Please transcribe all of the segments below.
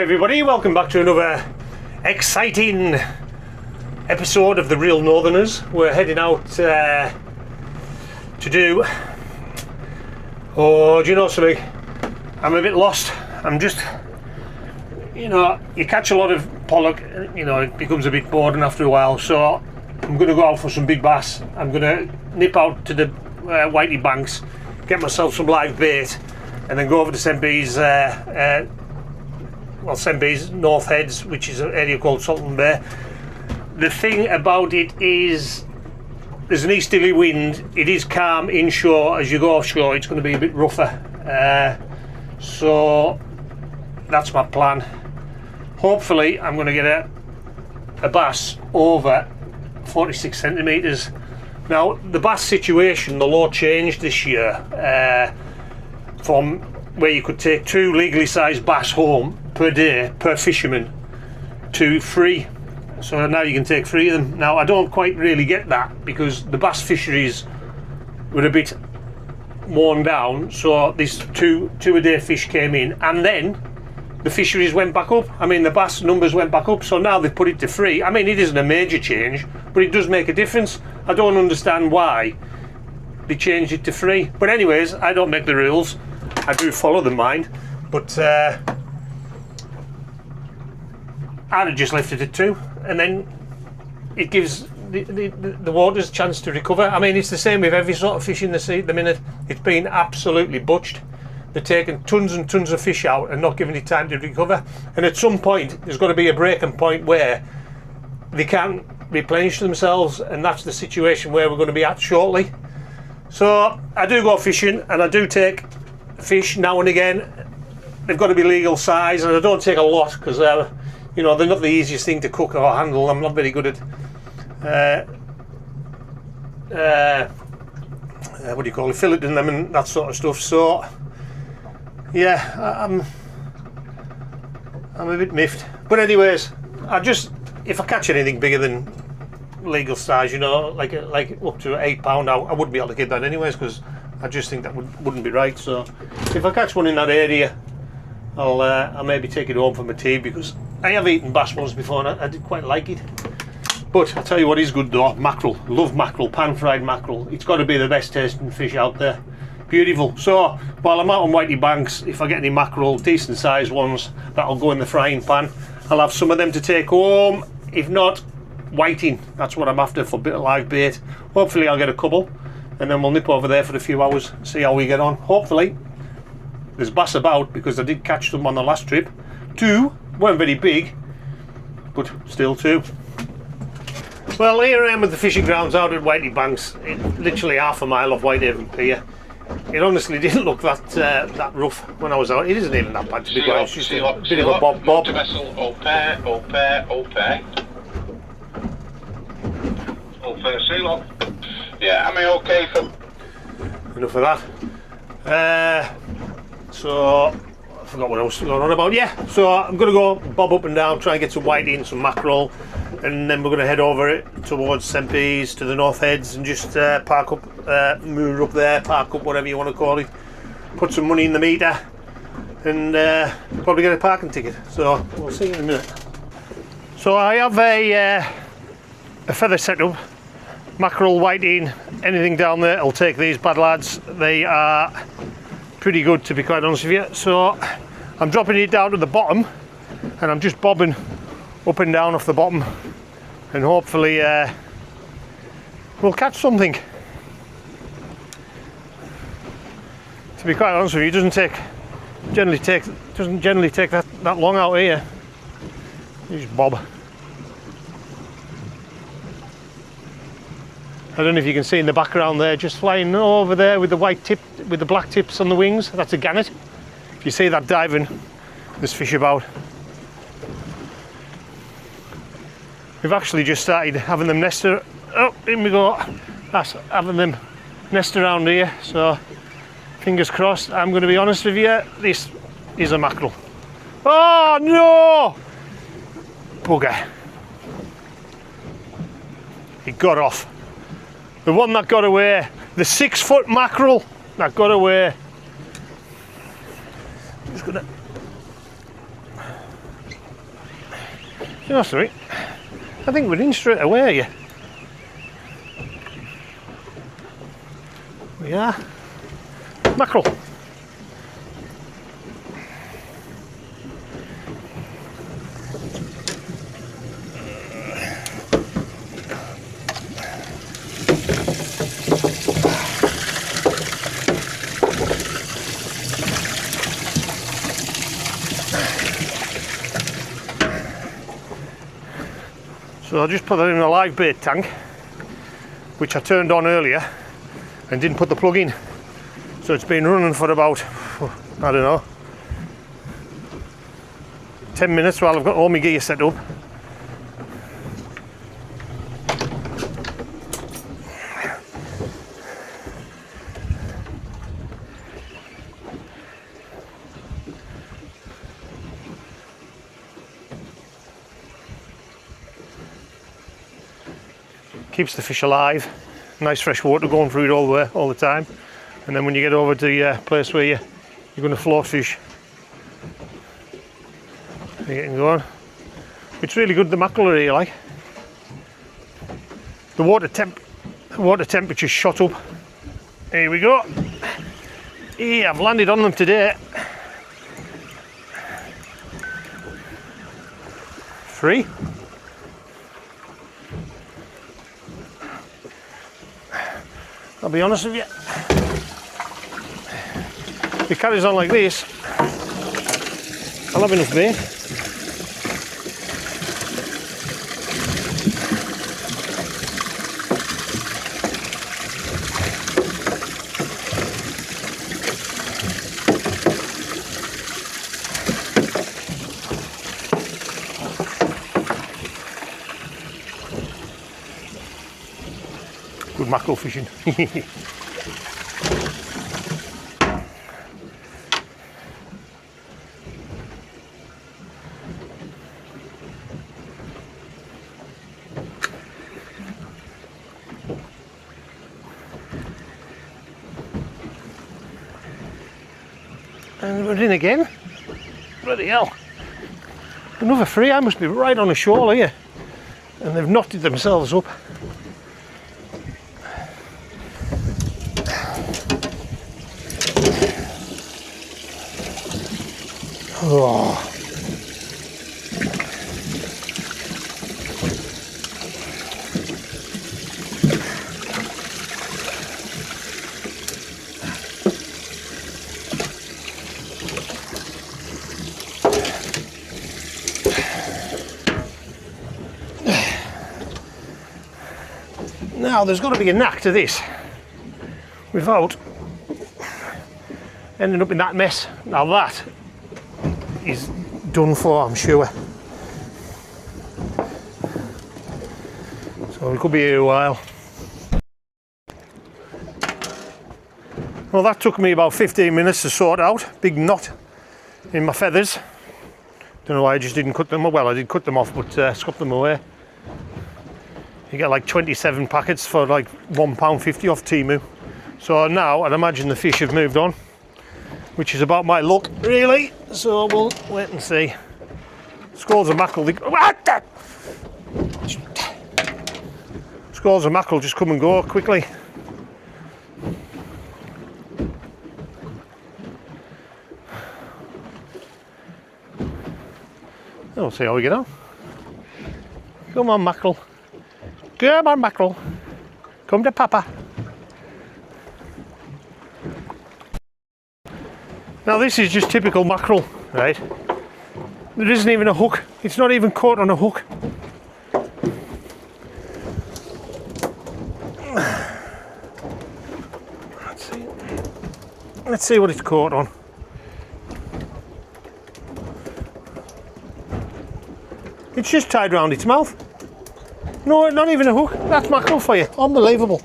Hi everybody, welcome back to another exciting episode of The Real Northerners. We're heading out to do... Oh, do you know something? I'm a bit lost. I'm just... You know, you catch a lot of pollock, you know, it becomes a bit boring after a while, so I'm going to go out for some big bass. I'm going to nip out to the Whitey banks, get myself some live bait, and then go over to St Bees, St Bees North Heads, which is an area called Salton Bay. The thing about it is there's an easterly wind. It is calm inshore. As you go offshore, it's going to be a bit rougher. So that's my plan. Hopefully, I'm going to get a bass over 46 centimetres. Now, the bass situation, the law changed this year from where you could take 2 legally sized bass home per day per fisherman to 3. So now you can take 3 of them. Now I don't quite really get that because the bass fisheries were a bit worn down, so these two a day fish came in, and then the fisheries went back up. I mean, the bass numbers went back up, so now they've put it to 3. I mean, it isn't a major change, but it does make a difference. I don't understand why they changed it to 3, but anyways, I don't make the rules. I do follow them, mind, but I'd have just left it at 2, and then it gives the waters a chance to recover. I mean, it's the same with every sort of fish in the sea at the minute. It's been absolutely butched. They're taking tons and tons of fish out and not giving it time to recover, and at some point there's got to be a breaking point where they can't replenish themselves, and that's the situation where we're going to be at shortly. So I do go fishing and I do take fish now and again. They've got to be legal size, and I don't take a lot because you know, they're not the easiest thing to cook or handle. I'm not very good at what do you call it, filleting them and that sort of stuff. So yeah, I'm a bit miffed, but anyways, if I catch anything bigger than legal size, you know, like up to £8, I wouldn't be able to get that anyways, because I just think that wouldn't be right. So if I catch one in that area, I'll maybe take it home for my tea, because I have eaten bass once before and I did quite like it. But I'll tell you what is good though, mackerel. Love mackerel, pan-fried mackerel. It's got to be the best tasting fish out there. Beautiful. So while I'm out on Whitey banks, if I get any mackerel, decent sized ones, that'll go in the frying pan. I'll have some of them to take home. If not, whiting. That's what I'm after for a bit of live bait. Hopefully I'll get a couple, and then we'll nip over there for a few hours and see how we get on. Hopefully there's bass about, because I did catch them on the last trip. 2 weren't very big, but still 2. Well, here I am at the fishing grounds out at Whitey banks, literally half a mile off Whitehaven Pier. It honestly didn't look that rough when I was out. It isn't even that bad, to be quite honest. It's just a bit of a bob. Vessel au pair. Seal up. Yeah, I mean, okay for... Enough of that. So I forgot what I was going on about. Yeah, so I'm going to go bob up and down, try and get some whitey and some mackerel, and then we're going to head over it towards St Bees to the North Heads and just park up, moor up there, park up, whatever you want to call it, put some money in the meter, and probably get a parking ticket. So we'll see in a minute. So I have a feather setup, mackerel, whiting, anything down there, I'll take these bad lads. They are pretty good, to be quite honest with you. So I'm dropping it down to the bottom and I'm just bobbing up and down off the bottom, and hopefully we'll catch something. To be quite honest with you, it doesn't generally take that long out here. You just bob. I don't know if you can see in the background there, just flying over there with the white tip, with the black tips on the wings. That's a gannet. If you see that diving, there's fish about. We've actually just started having them nest. Oh, in we go. That's having them nest around here. So fingers crossed. I'm going to be honest with you, this is a mackerel. Oh no! Bugger. It got off. The one that got away, the 6-foot mackerel that got away. Just gonna Oh, sorry. I think we're in straight away, yeah. We are. Mackerel. So I'll just put that in a live bait tank, which I turned on earlier and didn't put the plug in. So it's been running for about, I don't know, 10 minutes while I've got all my gear set up. Keeps the fish alive, nice fresh water going through it all the time, and then when you get over to the place where you're going to float fish, you're getting going. It's really good, the mackerel are here, like. The water temperature shot up. Here we go. Yeah, I've landed on them today. 3. I'll be honest with you, if it carries on like this, I'll have enough bait. Good mackerel fishing. And we're in again. Bloody hell. Another 3. I must be right on the shore here. And they've knotted themselves up. Oh. Now there's got to be a knack to this without ending up in that mess. Now that is done for, I'm sure. So we could be here a while. Well, that took me about 15 minutes to sort out. Big knot in my feathers. Don't know why I just didn't cut them. Well, I did cut them off, but scuffed them away. You get like 27 packets for like £1.50 off Temu. So now I'd imagine the fish have moved on, which is about my luck, really. So we'll wait and see. Scores of mackerel. Scores of mackerel just come and go quickly. We'll see how we get on. Come on, mackerel. Come on, mackerel. Come to Papa. Now this is just typical mackerel, right? There isn't even a hook. It's not even caught on a hook. Let's see what it's caught on. It's just tied around its mouth. No, not even a hook. That's mackerel for you. Unbelievable.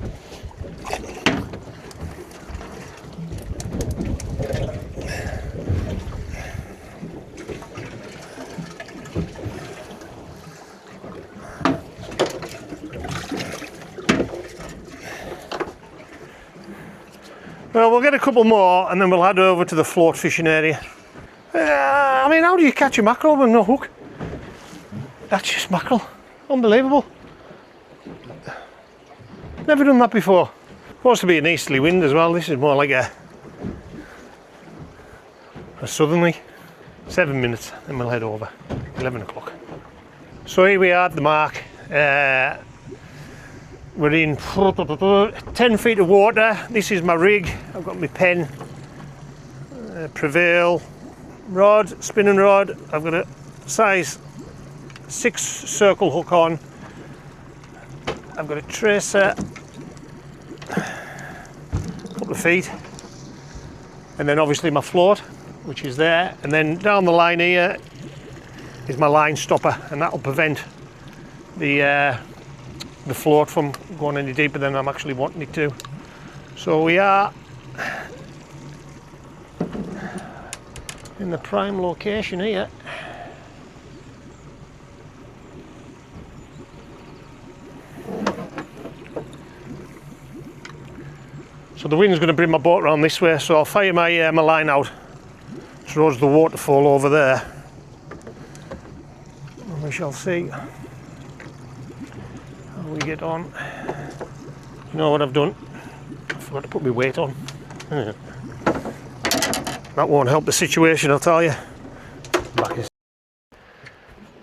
Well, we'll get a couple more and then we'll head over to the float fishing area. I mean, how do you catch a mackerel with no hook? That's just mackerel. Unbelievable. Never done that before. Supposed to be an easterly wind as well. This is more like a southerly. 7 minutes, then we'll head over. 11 o'clock. So here we are at the mark. We're in 10 feet of water. This is my rig. I've got my pen, Prevail rod, spinning rod. I've got a size 6 circle hook on. I've got a tracer, a couple of feet, and then obviously my float, which is there, and then down the line here is my line stopper, and that'll prevent the float from going any deeper than I'm actually wanting it to. So we are in the prime location here. So the wind's going to bring my boat around this way, so I'll fire my line out towards the waterfall over there, and we shall see how we get on. You know what I've done? I forgot to put my weight on. That won't help the situation, I'll tell you.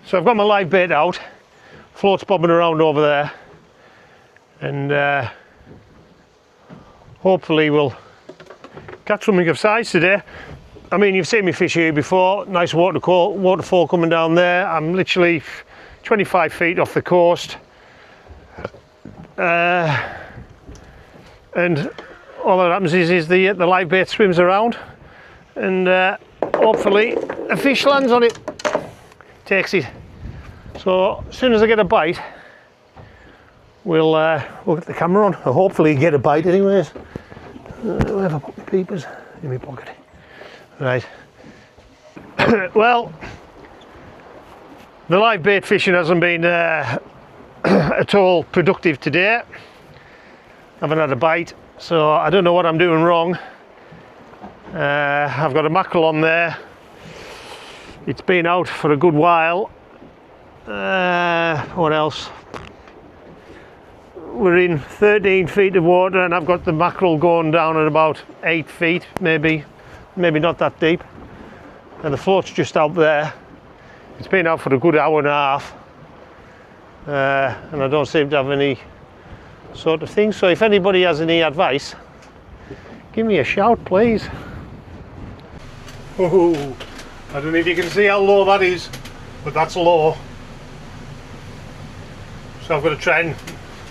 So I've got my live bait out, float's bobbing around over there, and hopefully we'll catch something of size today. I mean, you've seen me fish here before. Nice waterfall coming down there. I'm literally 25 feet off the coast, and all that happens is the live bait swims around, and hopefully a fish lands on it, takes it. So as soon as I get a bite, we'll get the camera on, or hopefully get a bite anyways. Where have I put my peepers? In my pocket. Right. Well, the live bait fishing hasn't been at all productive today. I haven't had a bite, so I don't know what I'm doing wrong. I've got a mackerel on there. It's been out for a good while. What else? We're in 13 feet of water, and I've got the mackerel going down at about 8 feet, maybe not that deep, and the float's just out there. It's been out for a good hour and a half, and I don't seem to have any sort of thing. So if anybody has any advice, give me a shout, please. Oh, I don't know if you can see how low that is, but that's low. So I've got to try and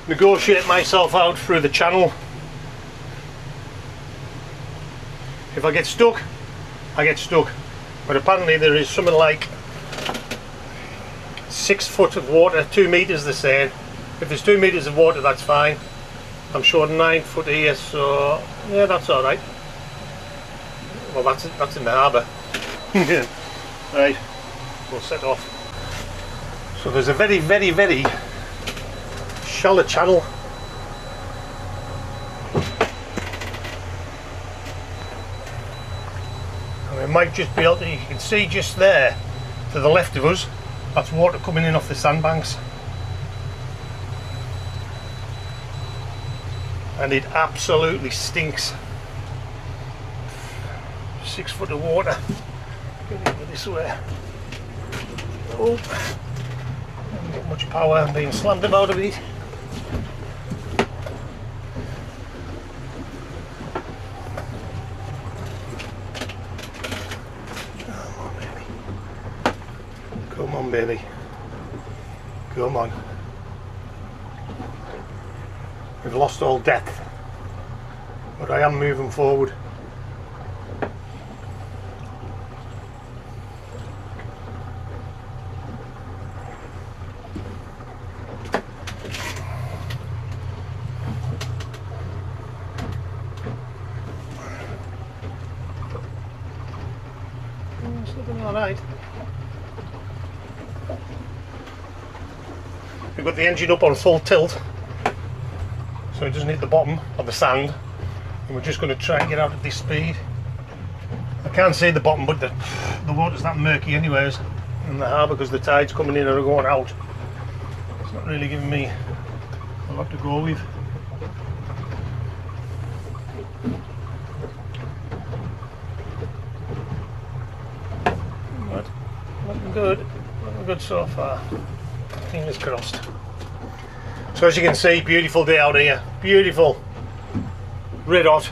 negotiate myself out through the channel. If I get stuck, I get stuck. But apparently there is something like 6 foot of water, 2 meters they're saying. If there's 2 meters of water, that's fine. I'm showing 9 foot here, so yeah, that's all right. Well, that's in the harbour. Right, we'll set off. So there's a very, very, very shallow channel. And it might just be able to, you can see just there to the left of us, that's water coming in off the sandbanks. And it absolutely stinks. 6 foot of water. Get over this way. Oh, haven't got much power, I'm being slammed about a bit. Come on, baby. Come on. We've lost all depth, but I am moving forward. It's looking alright. We've got the engine up on full tilt, so it doesn't hit the bottom of the sand, and we're just going to try and get out at this speed. I can't see the bottom, but the water's that murky anyways. in the harbour because the tide's coming in or going out. It's not really giving me a lot to go with. But looking good so far. Fingers crossed. So as you can see, beautiful day out here. Beautiful. Red hot.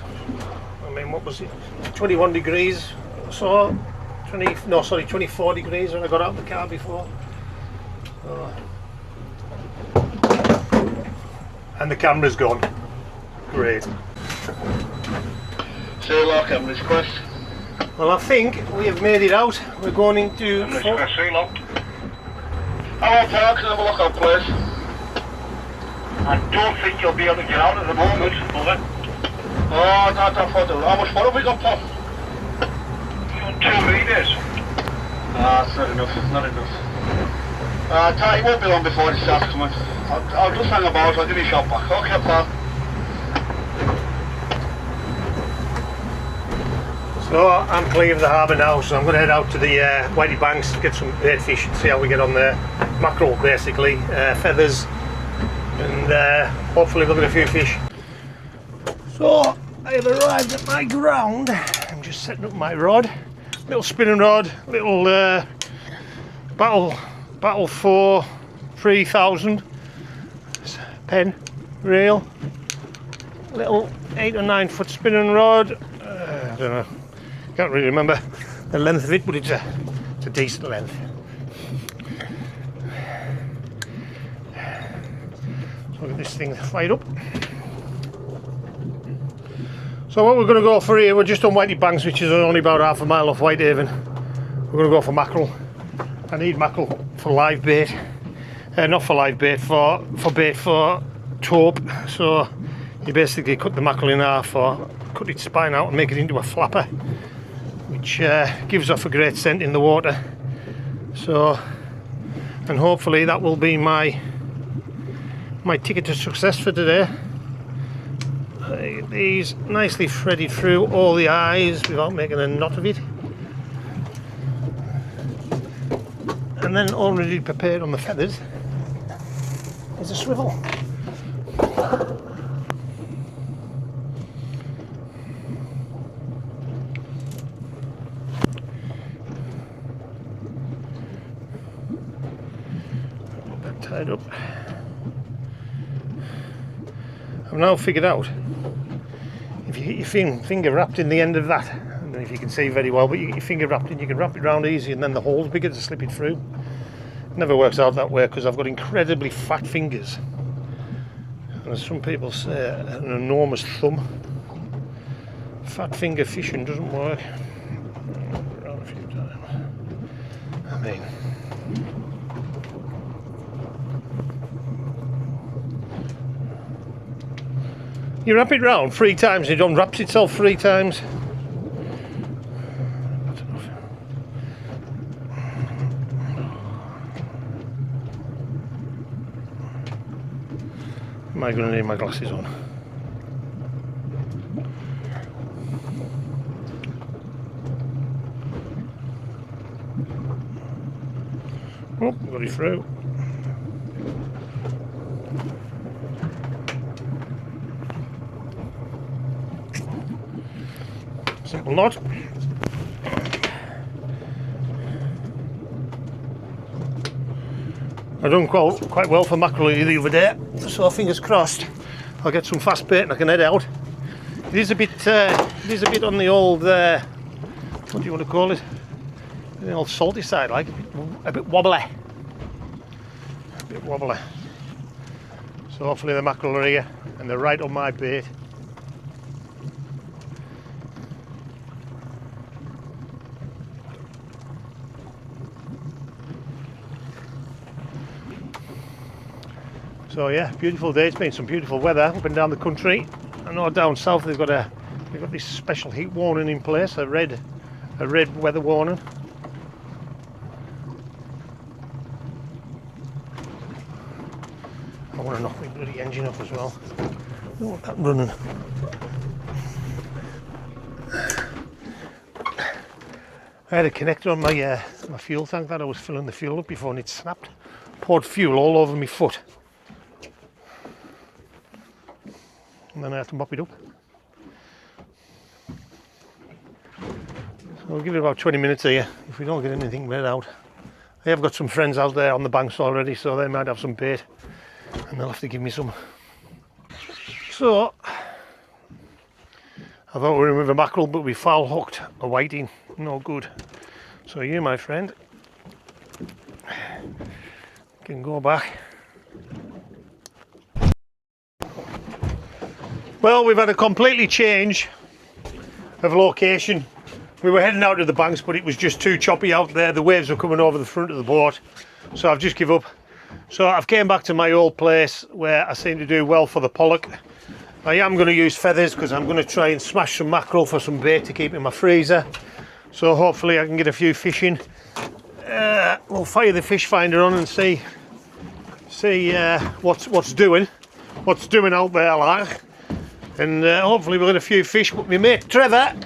I mean, what was it? 21 degrees or so. 24 degrees when I got out of the car before. And the camera's gone. Great. Sailor, camera's quest. Well, I think we have made it out. We're going into... Camera's quest, Sailor. Hello, Pollock, have a look out, please. I don't think you'll be able to get out at the moment, brother. Oh, not that far. How much water have we got, Pop? 2 meters. Ah, it's not enough, not enough. He won't be long before it starts coming. I'll just hang about, I'll give you a shot back. Okay, pal. So I'm clear of the harbour now, so I'm going to head out to the Whitey Banks, get some bait fish and see how we get on there. Mackerel basically, feathers, and hopefully look at a few fish. So I have arrived at my ground. I'm just setting up my rod, little spinning rod, little Battle 4 3000 pen reel, little 8 or 9 foot spinning rod. I don't know, can't really remember the length of it, but it's a decent length. So get this thing fired up. So what we're going to go for here, we're just on Whitey Banks, which is only about half a mile off Whitehaven. We're going to go for mackerel. I need mackerel for live bait, not for live bait, for bait for taupe. So you basically cut the mackerel in half or cut its spine out and make it into a flapper, which gives off a great scent in the water. So, and hopefully that will be my ticket to success for today. These nicely threaded through all the eyes without making a knot of it, and then already prepared on the feathers is a swivel. That tied up. I've now figured out if you get your finger wrapped in the end of that, I don't know if you can see very well, but you get your finger wrapped in, you can wrap it around easy, and then the hole's bigger to slip it through. It never works out that way because I've got incredibly fat fingers, and as some people say, an enormous thumb. Fat finger fishing doesn't work. Around a few times. I mean, you wrap it round 3 times, it unwraps itself 3 times. Am I going to need my glasses on? Oh, got it through. Simple knot. I've done quite well for mackerel the other day, so fingers crossed I'll get some fast bait and I can head out. It is a bit on the old what do you want to call it? The old salty side, like a bit wobbly. A bit wobbly. So hopefully the mackerel are here and they're right on my bait. So yeah, beautiful day. It's been some beautiful weather up and down the country. I know down south they've got this special heat warning in place, a red weather warning. I want to knock my bloody engine off as well. I don't want that running. I had a connector on my my fuel tank that I was filling the fuel up before and it snapped. Poured fuel all over my foot. And then I had to mop it up. So we'll give it about 20 minutes here if we don't get anything made out. I have got some friends out there on the banks already, so they might have some bait and they'll have to give me some. So I thought we were in with a mackerel, but we foul hooked a whiting. No good. So you, my friend, can go back. Well, we've had a completely change of location. We were heading out to the banks, but it was just too choppy out there. The waves were coming over the front of the boat, so I've just given up. So I've came back to my old place where I seem to do well for the pollock. I am going to use feathers because I'm going to try and smash some mackerel for some bait to keep in my freezer. So hopefully I can get a few fish in. We'll fire the fish finder on and see what's doing out there like. And hopefully we'll get a few fish. But my mate Trevor,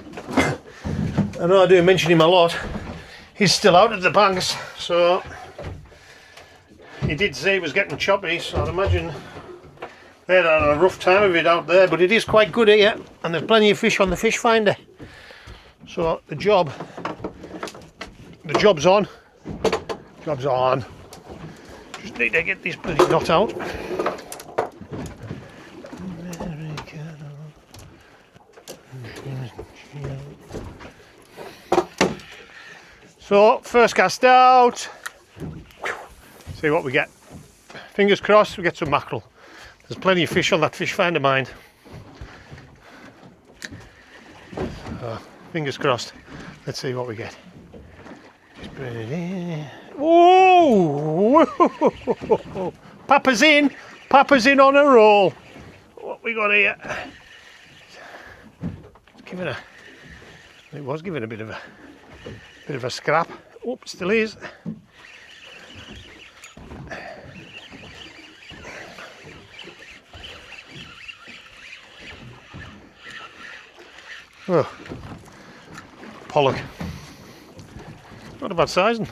I know I do mention him a lot, he's still out at the banks, so he did say it was getting choppy, so I'd imagine they're having a rough time of it out there, but it is quite good here and there's plenty of fish on the fish finder. So the job's on. Just need to get this bloody knot out. So first cast out. See what we get. Fingers crossed we get some mackerel. There's plenty of fish on that fish finder mine. Fingers crossed. Let's see what we get. Just put it in. Oh! Papa's in. Papa's in on a roll. What we got here? It was giving a bit of a scrap. Oh, still is. Oh, pollock. Not a bad sizing.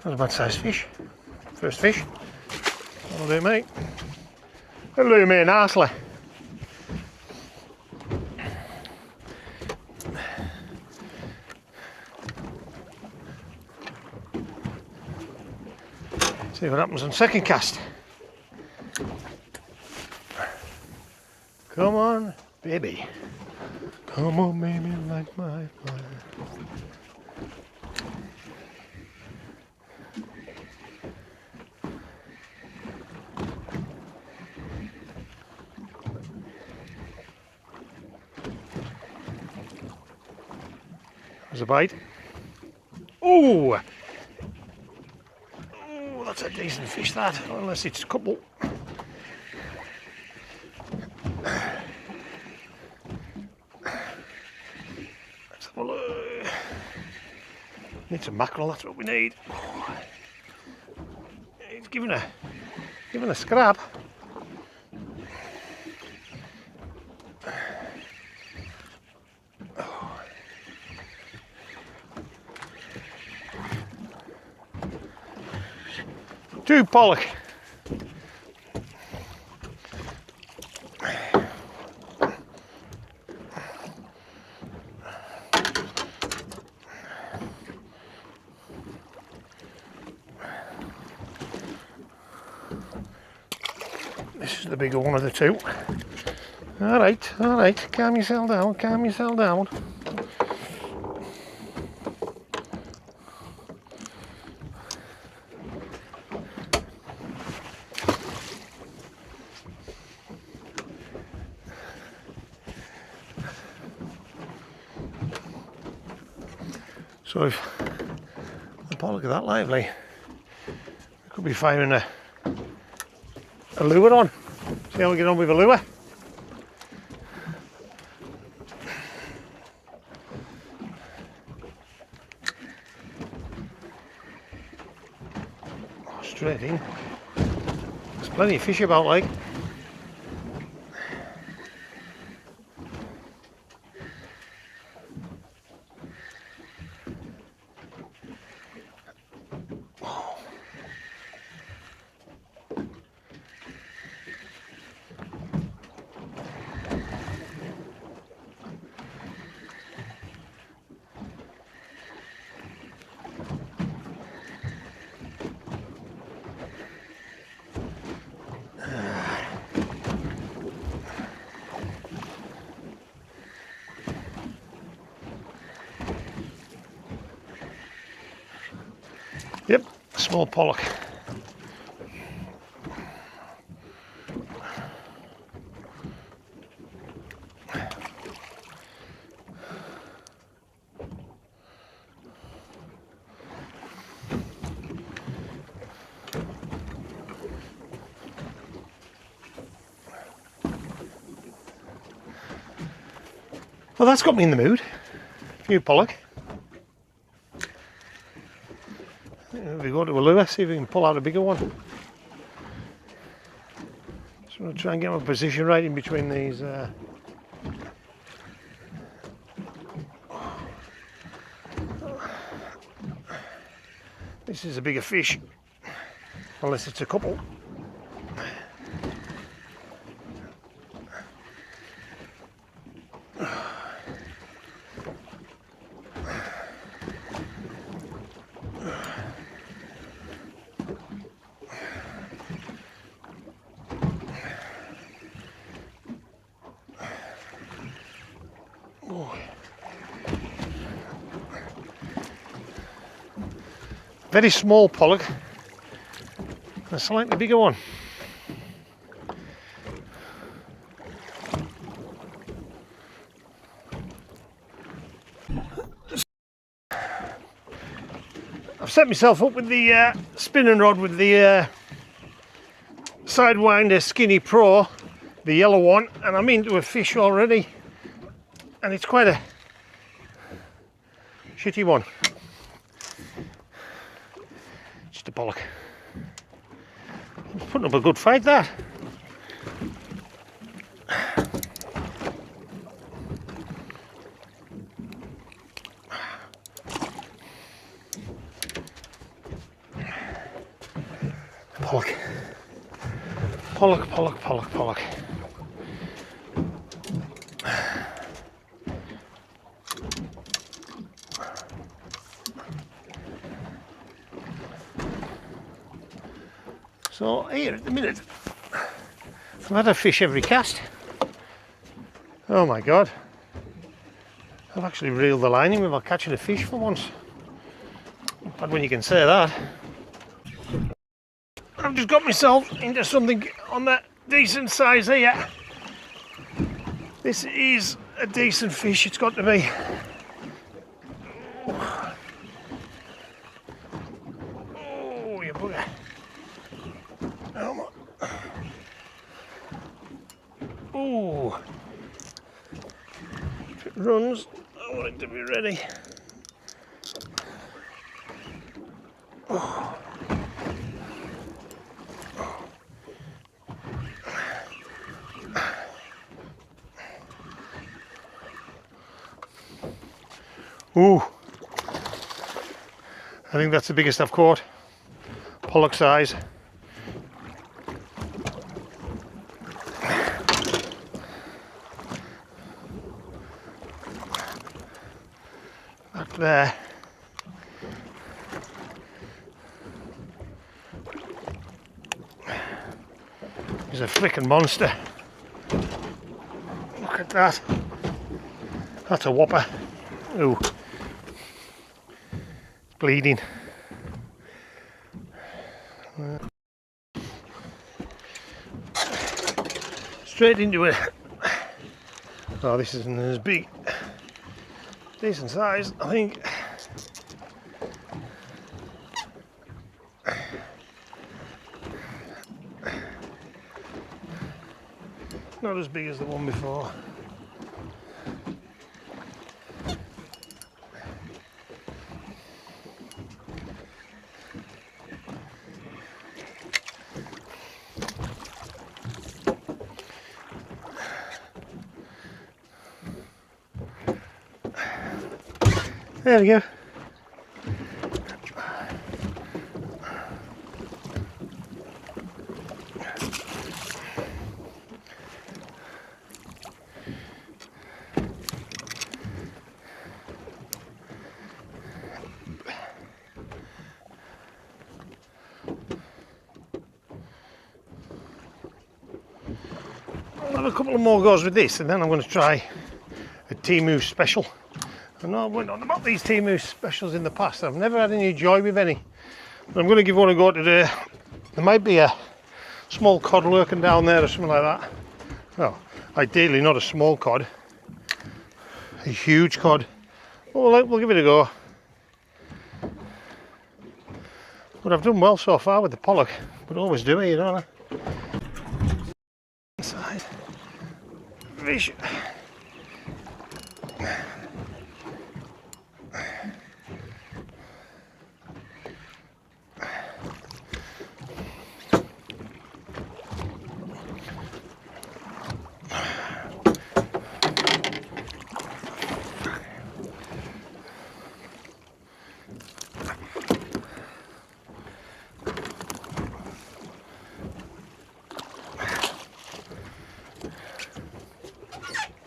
Not a bad sized fish. First fish. That'll do, mate. That'll do me nicely. See what happens on second cast. Come on, baby. Come on, baby, like my fire. There's a bite. Oh! Oh, that's a decent fish, that. Unless it's a couple. Let's have a look. Need some mackerel, that's what we need. It's giving a scrap. Two pollock. This is the bigger one of the two. All right, calm yourself down, calm yourself down. So if the pollock are that lively, we could be firing a lure on. See how we get on with a lure. straight in. There's plenty of fish about, like. Yep, small pollock. Well, that's got me in the mood. New pollock. We go to a lure, see if we can pull out a bigger one. Just want to try and get my position right in between these. This is a bigger fish, unless it's a couple. Very small pollock, a slightly bigger one. I've set myself up with the spinning rod with the Sidewinder Skinny Pro, the yellow one, and I'm into a fish already, and it's quite a shitty one. Just a pollock. It's putting up a good fight, that. Pollock. Pollock, pollock, pollock, pollock. So here at the minute, I've had a fish every cast. Oh my god. I've actually reeled the line in without catching a fish for once. But when you can say that. I've just got myself into something on that decent size here. This is a decent fish, it's got to be. Oh, you bugger. Oh. If it runs, I want it to be ready. Oh. Ooh, I think that's the biggest I've caught. Pollock size. Back there. He's a frickin' monster. Look at that. That's a whopper. Ooh. Bleeding. Straight into it. Oh, this isn't as big. Decent size, I think. Not as big as the one before. There we go. I'll have a couple of more goes with this, and then I'm going to try a Temu special. I know I've went on about these Temu specials in the past. I've never had any joy with any. But I'm going to give one a go today. There might be a small cod lurking down there or something like that. Well, ideally not a small cod, a huge cod. Well, we'll give it a go. But I've done well so far with the pollock, but always do it, don't I? Inside. Fish.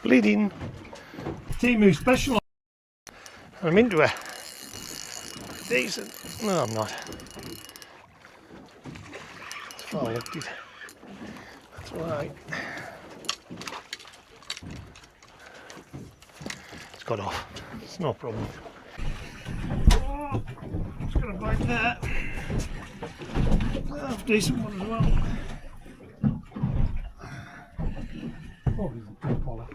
Bleeding. Temu special. I'm into a decent. No, I'm not. It's far lifted. That's alright. It's got off. It's no problem. Oh, it's got a bite there. Oh, decent one as well. Oh, he's a good Pollock.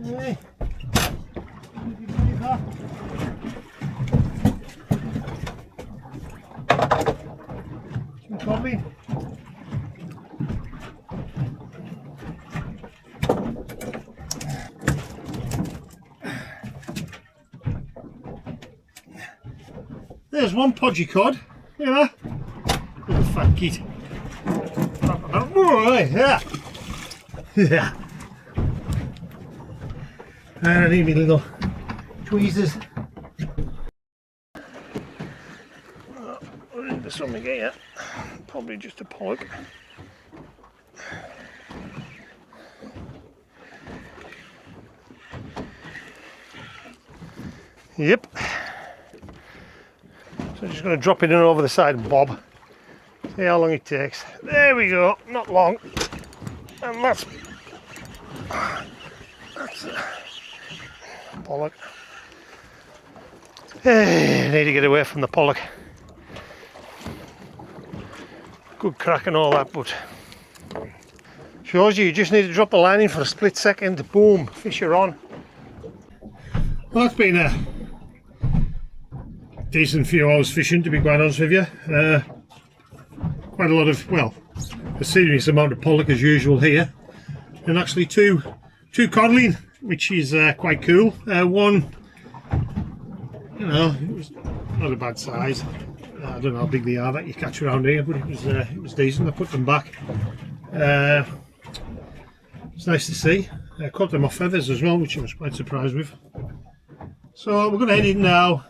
Hey. Some coffee. There's one podgy cod. Look at that. Little fat kid. Yeah. Yeah. I need me little tweezers. We're into something here. Probably just a pollock. Yep. So just going to drop it in over the side and bob. See how long it takes. There we go. Not long. And that's pollock. I need to get away from the pollock. Good crack and all that, but shows you just need to drop the line in for a split second. Boom, fish are on. Well, that's been a decent few hours fishing, to be quite honest with you. Quite a lot of, well, a serious amount of pollock as usual here, and actually two codling, which is quite cool. One, you know, it was not a bad size. I don't know how big they are that you catch around here, but it was decent. I put them back. It's nice to see. I caught them off feathers as well, which I was quite surprised with. So we're going to head in now.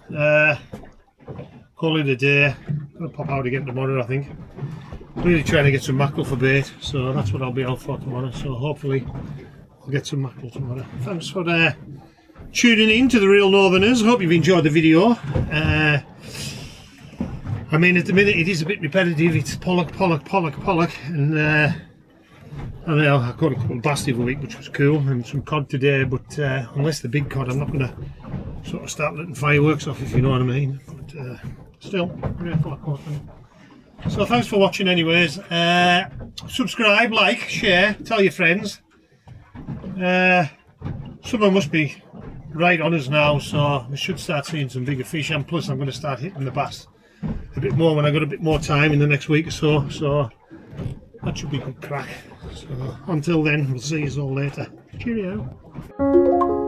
Call it a day. I'm going to pop out again tomorrow, I think. Really trying to get some mackerel for bait, so that's what I'll be out for tomorrow. So hopefully I'll get some mackerel tomorrow. Thanks for tuning in to the Real Northerners. I hope you've enjoyed the video. I mean, at the minute it is a bit repetitive. It's pollock, and I know I caught a couple of bass the other week, which was cool, and some cod today. But unless the big cod, I'm not going to sort of start letting fireworks off, if you know what I mean. But still, grateful I caught them. So thanks for watching anyways. Subscribe, like, share, tell your friends. Summer must be right on us now, so we should start seeing some bigger fish, and plus I'm going to start hitting the bass a bit more when I got a bit more time in the next week or so, so that should be good crack. So until then, we'll see you all later. Cheerio.